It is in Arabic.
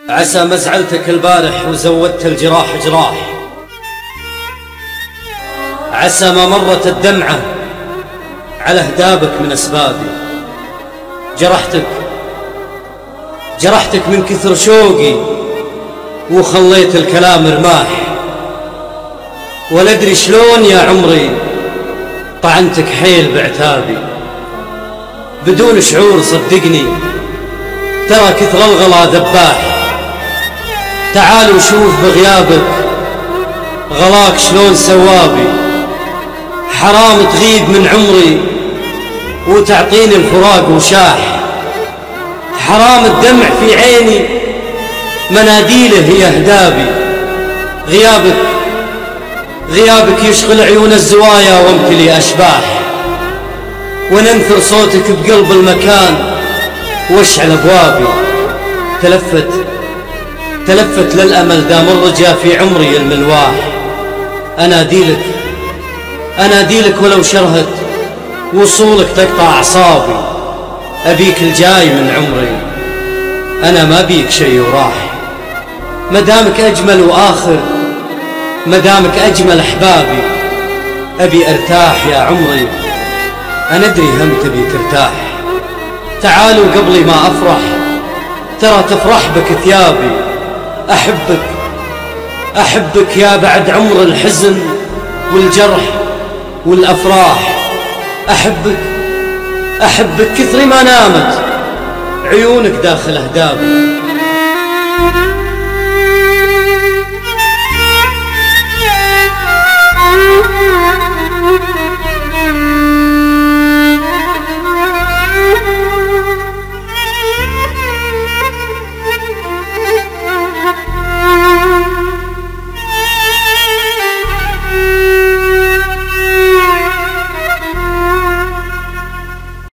عسى ما زعلتك البارح وزودت الجراح جراح، عسى ما مرت الدمعة على هدابك من أسبابي. جرحتك من كثر شوقي وخليت الكلام رماح، ولا أدري شلون يا عمري طعنتك حيل بعتابي بدون شعور. صدقني ترى كثر الغلا ذباح، تعال وشوف بغيابك غلاك شلون سوابي. حرام تغيب من عمري وتعطيني الفراق وشاح، حرام الدمع في عيني مناديله هي اهدابي. غيابك يشغل عيون الزوايا وامتلي اشباح، وننثر صوتك بقلب المكان واشعل ابوابي. تلفت للامل دام الرجا في عمري الملواح. اناديلك ولو شرهت وصولك تقطع اعصابي. ابيك الجاي من عمري، انا ما بيك شي وراح. مدامك اجمل واخر، مدامك اجمل احبابي. ابي ارتاح يا عمري، انا ادري هم تبي ترتاح. تعالوا قبلي ما افرح، ترى تفرح بك ثيابي. احبك يا بعد عمر الحزن والجرح والافراح. احبك كثر ما نامت عيونك داخل اهدابي.